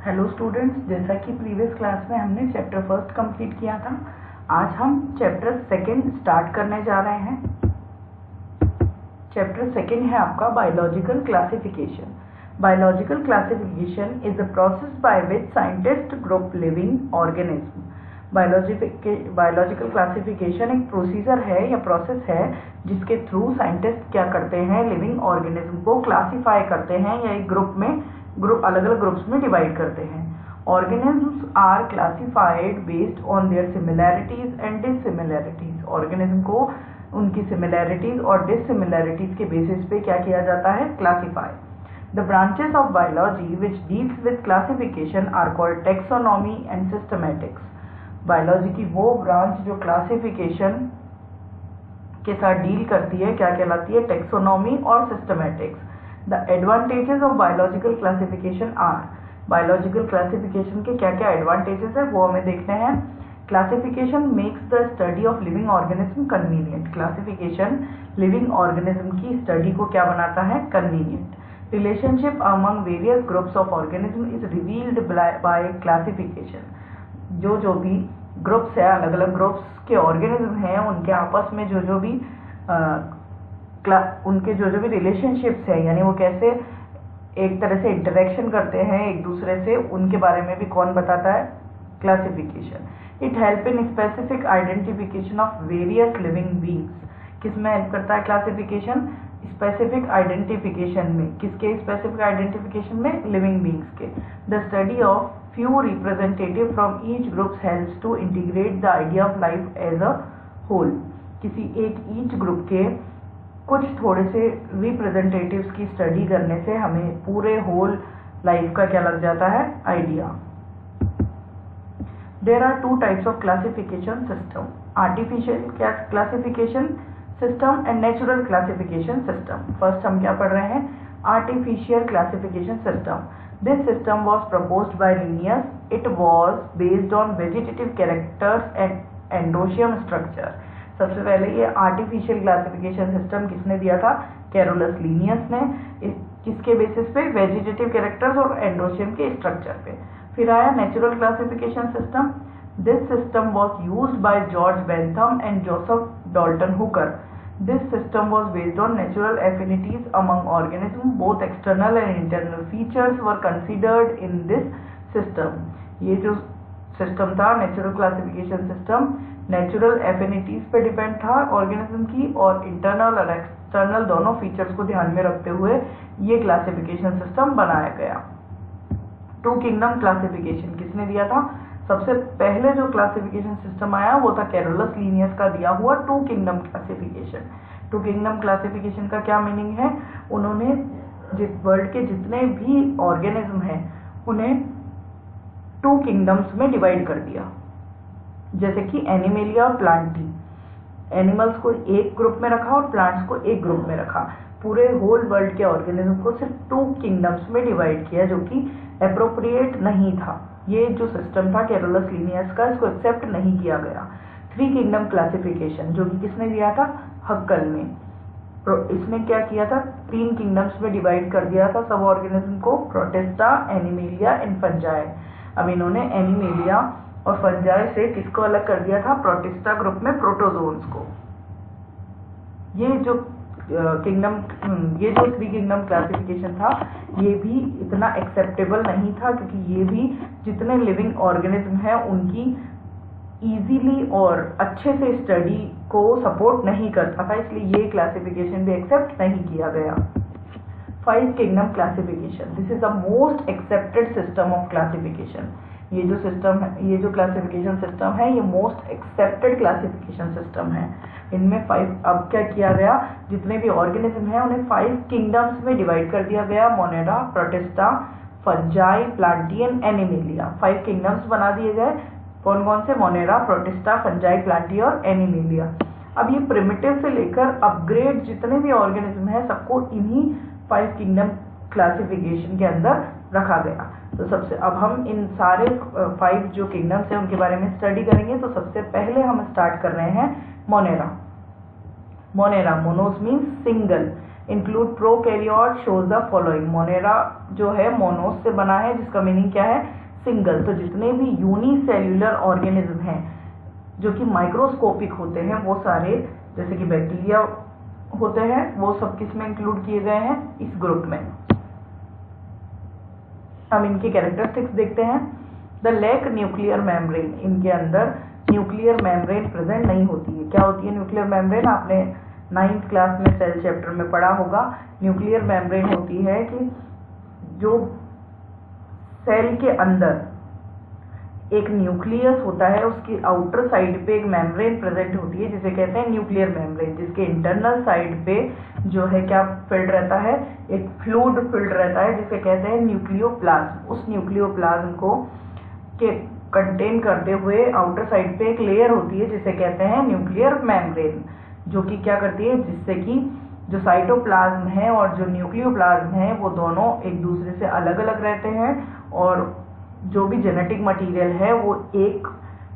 Hello students, जैसा कि previous class में हमने चैप्टर फर्स्ट कंप्लीट किया था, आज हम चैप्टर सेकंड स्टार्ट करने जा रहे हैं। चैप्टर सेकंड है आपका biological classification. Biological classification is the process by which scientist group living organism. Biological classification एक प्रोसीजर है या प्रोसेस है जिसके थ्रू साइंटिस्ट क्या करते हैं, लिविंग ऑर्गेनिज्म को क्लासीफाई करते हैं या एक अलग अलग ग्रुप्स में डिवाइड करते हैं। Organisms are classified based on their similarities and dissimilarities. Organism को उनकी सिमिलैरिटीज और डिससिमिलैरिटीज के बेसिस पे क्या किया जाता है, classify. The branches of biology which deals with classification are called taxonomy and systematics. Biology की वो ब्रांच जो क्लासिफिकेशन के साथ डील करती है क्या कहलाती है, टेक्सोनॉमी और systematics. The advantages of biological classification are, biological classification के क्या क्या एडवांटेजेस है वो हमें देखने हैं। Classification makes the study of living organism convenient. Classification living organism की स्टडी को क्या बनाता है, convenient. Relationship among various groups of organism is revealed by classification. जो भी ग्रुप्स है, अलग अलग ग्रुप्स के ऑर्गेनिज्म हैं, उनके आपस में जो भी उनके जो भी रिलेशनशिप्स है, यानी वो कैसे एक तरह से इंटरेक्शन करते हैं एक दूसरे से, उनके बारे में भी कौन बताता है, classification. It help in specific identification of various living beings. किसमें हेल्प करता है क्लासिफिकेशन, स्पेसिफिक आइडेंटिफिकेशन में। किसके स्पेसिफिक आइडेंटिफिकेशन में, लिविंग बीइंग्स के। The study of few representative from each group helps to integrate the idea of life as a whole। किसी एक each group के कुछ थोड़े से रिप्रेजेंटेटिव्स की स्टडी करने से हमें पूरे होल लाइफ का क्या लग जाता है, idea. There are two types of classification system, artificial classification system and natural classification system. First हम क्या पढ़ रहे हैं, artificial classification system. This system was proposed by Linnaeus. It was based on vegetative characters and endoecium structure। सबसे पहले ये artificial classification system किसने दिया था, कैरोलस लीनियस ने। किसके बेसिस पे, वेजिटेटिव कैरेक्टर्स और एंडोशियम के स्ट्रक्चर पे। फिर आया natural classification system. This system was used by George Bentham and Joseph Dalton Hooker. This system was based on natural affinities among organisms. Both external and internal features were considered in this system। ये जो system था natural classification system, natural affinities पे depend था organism की, और internal और external दोनों features को ध्यान में रखते हुए ये क्लासिफिकेशन सिस्टम बनाया गया। टू किंगडम क्लासिफिकेशन किसने दिया था, सबसे पहले जो क्लासिफिकेशन सिस्टम आया वो था कैरोलस लीनियस का दिया हुआ two kingdom classification. Two kingdom classification का क्या मीनिंग है, उन्होंने वर्ल्ड के जितने भी ऑर्गेनिज्म हैं उन्हें टू किंगडम्स में डिवाइड कर दिया। जैसे कि एनिमेलिया और प्लांटी, एनिमल्स को एक ग्रुप में रखा और प्लांट्स को एक ग्रुप में रखा। पूरे होल वर्ल्ड के ऑर्गेनिज्म को सिर्फ टू किंगडम्स में डिवाइड किया, जो कि अप्रोप्रिएट नहीं था। ये जो सिस्टम था कैरोलस लीनियस का, इसको एक्सेप्ट नहीं किया गया। थ्री किंगडम क्लासिफिकेशन जो कि किसने दिया था, हक्कल ने। इसमें क्या किया था, तीन किंगडम्स में डिवाइड कर दिया था सब ऑर्गेनिज्म को, प्रोटिस्टा, एनिमेलिया एंड फंजाई। अब इन्होंने एनिमेलिया और फंजाई से किसको अलग कर दिया था, प्रोटिस्टा ग्रुप में प्रोटोजोन्स को। ये जो ये जो थ्री किंगडम क्लासिफिकेशन था ये भी इतना एक्सेप्टेबल नहीं था, क्योंकि ये भी जितने लिविंग ऑर्गेनिज्म हैं उनकी इजीली और अच्छे से स्टडी को सपोर्ट नहीं करता था, इसलिए ये क्लासिफिकेशन भी एक्सेप्ट नहीं किया गया। Five kingdom classification, this is the most accepted system of classification. ये जो सिस्टम है, ये जो क्लासिफिकेशन सिस्टम है, ये मोस्ट एक्सेप्टेड क्लासिफिकेशन सिस्टम है। इनमें अब क्या किया गया, जितने भी ऑर्गेनिज्म हैं उन्हें 5 किंगडम्स में डिवाइड कर दिया गया, Monera, Protista, Fungi, Plantae, Animalia. 5 kingdoms बना दिए गए, कौन कौन से, मोनेरा, प्रोटिस्टा, फंजाई, प्लांटी और एनिमेलिया। अब ये प्रिमिटिव से लेकर अपग्रेड जितने भी ऑर्गेनिज्म हैं सबको इन्हीं 5 किंगडम क्लासिफिकेशन के अंदर रखा गया। तो सबसे अब हम इन सारे 5 जो किंगडम्स हैं उनके बारे में स्टडी करेंगे। तो सबसे पहले हम स्टार्ट कर रहे हैं Monera. Monera, monos means single, include prokaryote shows the following: Monera जो है मोनोस से बना है, जिसका मीनिंग क्या है, सिंगल। तो जितने भी यूनिसेल्युलर ऑर्गेनिज्म हैं जो कि माइक्रोस्कोपिक होते हैं, वो सारे जैसे कि बैक्टीरिया होते हैं, वो सब किस में इंक्लूड किए गए हैं, इस ग्रुप में। हम इनके कैरेक्टरिस्टिक्स देखते हैं। द लैक न्यूक्लियर मेम्ब्रेन, इनके अंदर न्यूक्लियर मेम्ब्रेन प्रेजेंट नहीं होती है। क्या होती है न्यूक्लियर मेम्ब्रेन, आपने 9th क्लास में सेल चैप्टर में पढ़ा होगा। न्यूक्लियर मेम्ब्रेन होती है कि जो सेल के अंदर एक न्यूक्लियस होता है, उसकी आउटर साइड पे एक मेम्ब्रेन प्रेजेंट होती है जिसे कहते हैं न्यूक्लियर मेम्ब्रेन, जिसके इंटरनल साइड पे जो है क्या फिल्ड रहता है, एक फ्लूइड फिल्ड रहता है जिसे कहते हैं न्यूक्लियोप्लाज्म। उस न्यूक्लियोप्लाज्म को के कंटेन करते हुए आउटर साइड पे एक लेयर होती है जिसे कहते हैं न्यूक्लियर मेम्ब्रेन, जो कि क्या करती है, जिससे कि जो साइटोप्लाज्म है और जो न्यूक्लियोप्लाज्म है वो दोनों एक दूसरे से अलग अलग रहते हैं और जो भी जेनेटिक मटेरियल है वो एक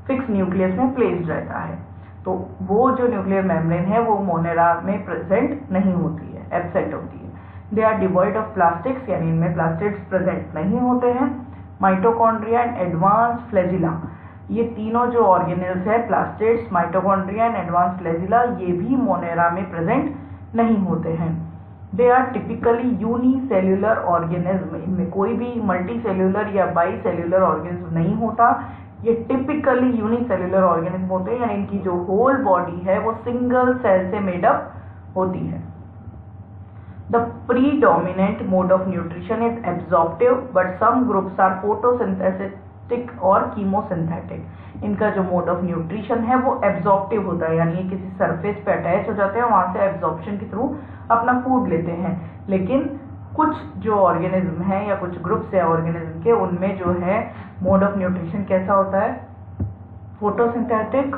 फिक्स न्यूक्लियस में प्लेस्ड रहता है। तो वो जो न्यूक्लियर मेम्ब्रेन है वो मोनेरा में प्रेजेंट नहीं होती है, एब्सेंट होती है। They are devoid of plastics, यानी इनमें प्लास्टिक्स प्रेजेंट नहीं होते हैं। माइटोकॉन्ड्रिया एंड एडवांस फ्लैजिला, ये तीनों जो ऑर्गेनेल्स है, plastids, mitochondria and advance flagella, ये भी मोनेरा में प्रेजेंट नहीं होते हैं। They are typically unicellular organism, इनमें कोई भी मल्टी सेल्युलर या बाई सेल्युलर ऑर्गेनिज्म नहीं होता। ये टिपिकली यूनिसेल्युलर ऑर्गेनिज्म होते हैं, यानी इनकी जो होल बॉडी है वो सिंगल सेल से मेडअप होती है। The predominant mode of nutrition is absorptive, but some groups are photosynthetic और chemosynthetic. इनका जो मोड ऑफ न्यूट्रिशन है वो एब्जॉर्प्टिव होता है, यानी ये किसी सरफेस पे अटैच हो जाते हैं, वहां से एब्जॉर्प्शन के थ्रू अपना फूड लेते हैं। लेकिन कुछ जो ऑर्गेनिज्म है या कुछ ग्रुप्स है ऑर्गेनिज्म के, उनमें जो है मोड ऑफ न्यूट्रिशन कैसा होता है, फोटोसिंथेटिक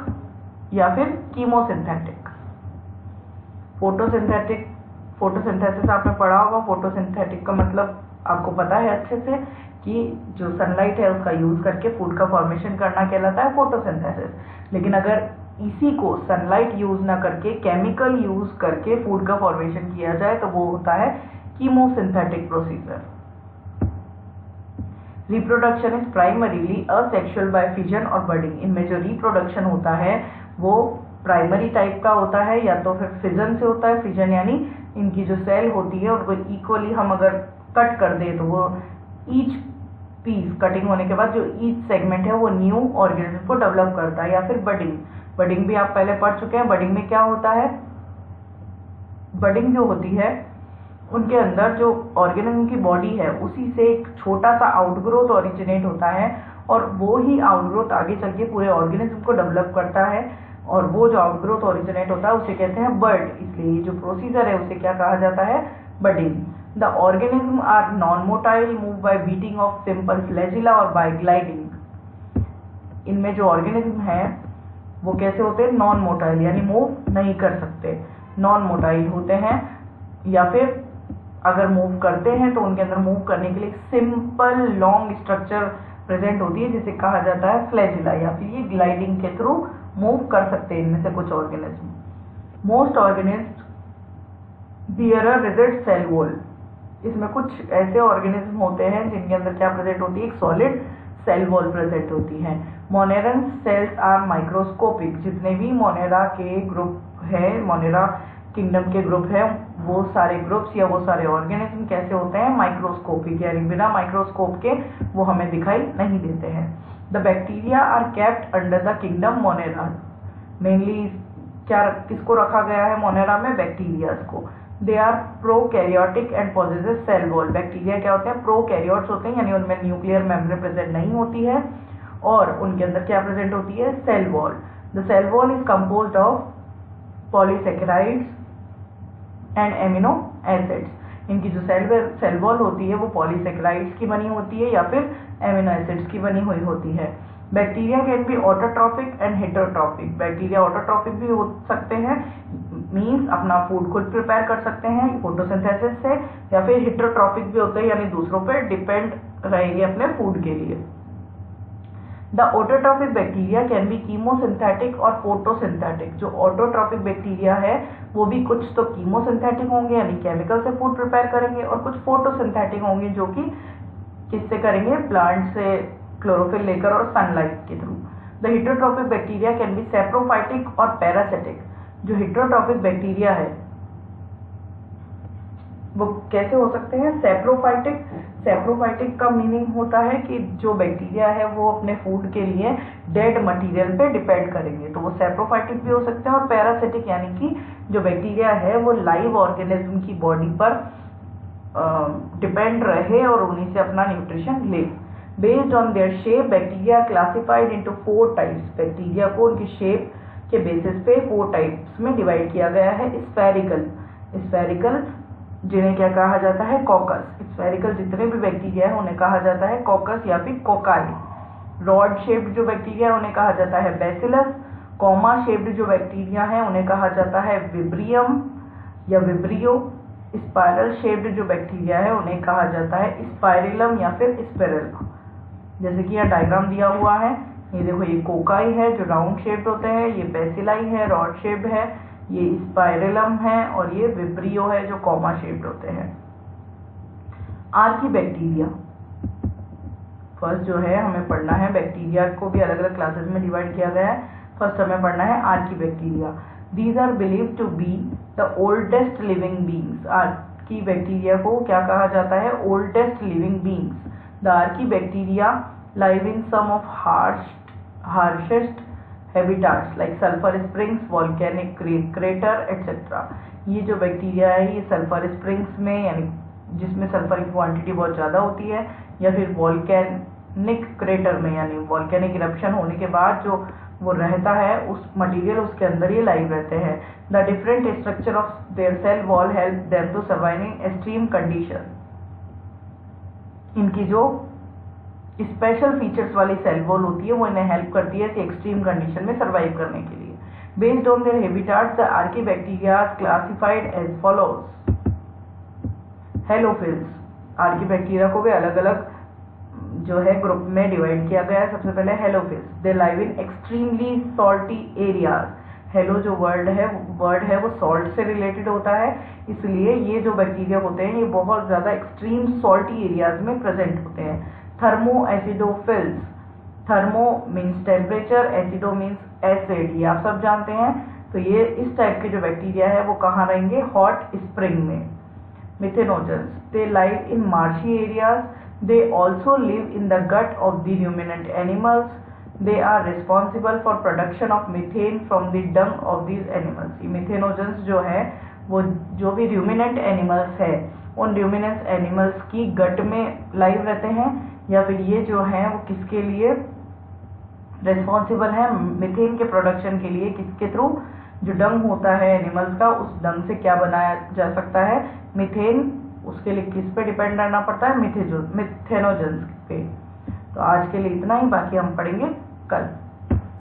या फिर कीमोसिंथेटिक। फोटोसिंथेसिस आपने पढ़ा होगा। फोटोसिंथेटिक का मतलब आपको पता है अच्छे से कि जो सनलाइट है उसका यूज करके फूड का फॉर्मेशन करना कहलाता है फोटोसिंथेसिस। लेकिन अगर इसी को सनलाइट यूज ना करके केमिकल यूज करके फूड का फॉर्मेशन किया जाए तो वो होता है chemosynthetic procedure. Reproduction is primarily asexual by fission और बडिंग। इनमें जो रिप्रोडक्शन होता है वो प्राइमरी टाइप का होता है या तो फिर फिजन से होता है। फिजन यानी इनकी जो सेल होती है उनको इक्वली हम अगर कट कर दें तो वो ईच पीस कटिंग होने के बाद जो ईच सेगमेंट है वो न्यू ऑर्गेनिज्म को डेवलप करता है। या फिर बडिंग, बडिंग भी आप पहले पढ़ चुके हैं। बडिंग में क्या होता है, बडिंग जो होती है उनके अंदर जो ऑर्गेनिज्म की बॉडी है उसी से एक छोटा सा आउटग्रोथ ओरिजिनेट होता है और वो ही आउटग्रोथ आगे चल के पूरे ऑर्गेनिज्म को डेवलप करता है और वो जो आउटग्रोथ ओरिजिनेट होता है उसे कहते हैं बर्ड। इसलिए ये जो प्रोसीजर है उसे क्या कहा जाता है, budding. The organism are non motile, move by beating of simple flagella और बाय ग्लाइडिंग। इनमें जो ऑर्गेनिज्म है वो कैसे होते हैं, नॉन मोटाइल, यानी मूव नहीं कर सकते, नॉन मोटाइल होते हैं। या फिर अगर मूव करते हैं तो उनके अंदर मूव करने के लिए सिंपल लॉन्ग स्ट्रक्चर प्रेजेंट होती है जिसे कहा जाता है फ्लैजिला, या फिर ये ग्लाइडिंग के थ्रू मूव कर सकते हैं इनमें से कुछ organism. Most organism bear a rigid cell wall. इसमें कुछ ऐसे ऑर्गेनिज्म होते हैं जिनके अंदर क्या प्रेजेंट होती है, एक सॉलिड सेल वॉल प्रेजेंट होती है। मोनेरन सेल्स आर माइक्रोस्कोपिक। जितने भी मोनेरा के ग्रुप है, मोनेरा किंगडम के ग्रुप है, वो सारे ग्रुप्स या वो सारे ऑर्गेनिज्म कैसे होते हैं, माइक्रोस्कोपिक, यानी बिना माइक्रोस्कोप के वो हमें दिखाई नहीं देते हैं। The bacteria are kept under the kingdom Monera. Mainly क्या किसको रखा गया है मोनेरा में, बैक्टीरियाज को। They are prokaryotic and possesses cell wall. Bacteria क्या होते हैं, प्रोकैरियोट्स होते हैं, यानी उनमें न्यूक्लियर मेम्ब्रेन प्रेजेंट नहीं होती है और उनके अंदर क्या प्रेजेंट होती है, cell wall. The cell wall is composed of polysaccharides and amino acids. इनकी जो सेल वॉल होती है वो पॉलीसेकेराइड्स की बनी होती है या फिर एमिनो एसिड्स की बनी हुई होती है। Bacteria can be autotrophic and heterotrophic. Bacteria autotrophic भी हो सकते हैं, मीन्स अपना फूड खुद प्रिपेयर कर सकते हैं फोटोसिंथेसिस से, या फिर हेटेरोट्रॉफिक भी होते हैं, यानी दूसरों पर डिपेंड रहेंगे अपने फूड के लिए। The autotrophic bacteria can be chemosynthetic और फोटोसिंथेटिक। जो ऑटोट्रॉफिक बैक्टीरिया है वो भी कुछ तो कीमोसिंथेटिक होंगे यानी केमिकल से फूड प्रिपेयर करेंगे, और कुछ फोटोसिंथेटिक होंगे जो कि किससे करेंगे, प्लांट से क्लोरोफिल लेकर और सनलाइट के through. The heterotrophic bacteria can be saprophytic और पैरासिटिक। जो हेटेरोट्रॉफिक बैक्टीरिया है वो कैसे हो सकते हैं, सैप्रोफाइटिक। सैप्रोफाइटिक का मीनिंग होता है कि जो बैक्टीरिया है वो अपने फूड के लिए डेड मटेरियल पे डिपेंड करेंगे, तो वो सैप्रोफाइटिक भी हो सकते हैं। और पैरासिटिक यानी कि जो बैक्टीरिया है वो लाइव ऑर्गेनिज्म की बॉडी पर डिपेंड रहे और उन्हीं से अपना न्यूट्रिशन ले। Based on their shape bacteria classified into 4 types. Bacteria को उनकी शेप के बेसिस पे 4 टाइप्स में डिवाइड किया गया है। स्फेरिकल जिन्हें क्या कहा जाता है, कॉकस। स्फेरिकल जितने भी बैक्टीरिया है उन्हें कहा जाता है कॉकस या फिर कोकाई। रॉड शेप्ड जो बैक्टीरिया है उन्हें कहा जाता है बैसिलस। कॉमा शेप्ड जो बैक्टीरिया है उन्हें कहा जाता है विब्रियम या विब्रियो। स्पाइरल शेप्ड जो बैक्टीरिया है उन्हें कहा जाता है स्पाइरिलम या फिर स्पिरेला। जैसे कि यहाँ डायग्राम दिया हुआ है, ये देखो, ये कोकाई है जो राउंड शेप्ड होते हैं, ये बेसिलाई है रॉड शेप्ड है, ये स्पाइरेलम है, और ये विब्रियो है जो कॉमा शेप्ड होते हैं। आर्की बैक्टीरिया फर्स्ट जो है हमें पढ़ना है। बैक्टीरिया को भी अलग अलग क्लासेस में डिवाइड किया गया है। फर्स्ट हमें पढ़ना है archaebacteria. These are believed to be the oldest living beings. Archaebacteria को क्या कहा जाता है, oldest living beings. The archaebacteria live in some of harshest habitats like sulfur springs, volcanic crater etc. ये जो bacteria है ये sulphur springs में यानी जिसमें सल्फर की क्वांटिटी बहुत ज़्यादा होती है, या फिर वॉल्केनिक क्रेटर में यानी वॉल्केनिक इरप्शन होने के बाद जो वो रहता है उस मटेरियल उसके अंदर ये लाइव रहते हैं। The different structure of their cell wall help them to survive in extreme condition. इनकी जो स्पेशल फीचर्स वाली सेल वॉल होती है वो इन्हें हेल्प करती है एक्सट्रीम कंडीशन में सर्वाइव करने के लिए। Based on their habitats the archaebacteria classified as follows. Halophiles. Archaebacteria को भी अलग अलग जो है ग्रुप में डिवाइड किया गया है। सबसे पहले halophiles. They live in extremely salty areas. Halo जो वर्ड है वो सॉल्ट से रिलेटेड होता है, इसलिए ये जो बैक्टीरिया होते हैं ये बहुत ज्यादा एक्सट्रीम सॉल्टी एरियाज में प्रेजेंट होते हैं। Thermoacidophiles. Thermo means temperature, acido means acid, ये आप सब जानते हैं। तो ये इस टाइप के जो बैक्टीरिया है वो कहाँ रहेंगे, हॉट स्प्रिंग में। Methanogens. They live in marshy areas. They also live in the gut of the ruminant animals. They are responsible for production of methane from the dung of these animals. ये methanogens जो है वो जो भी ruminant animals है उन ruminant animals की गट में लाइव रहते हैं, या फिर ये जो है वो किसके लिए रिस्पॉन्सिबल है, मीथेन के प्रोडक्शन के लिए। किसके थ्रू, जो डंग होता है एनिमल्स का उस डंग से क्या बनाया जा सकता है, मीथेन। उसके लिए किस पे डिपेंड रहना पड़ता है, मिथेनोजेंस पे। तो आज के लिए इतना ही, बाकी हम पढ़ेंगे कल।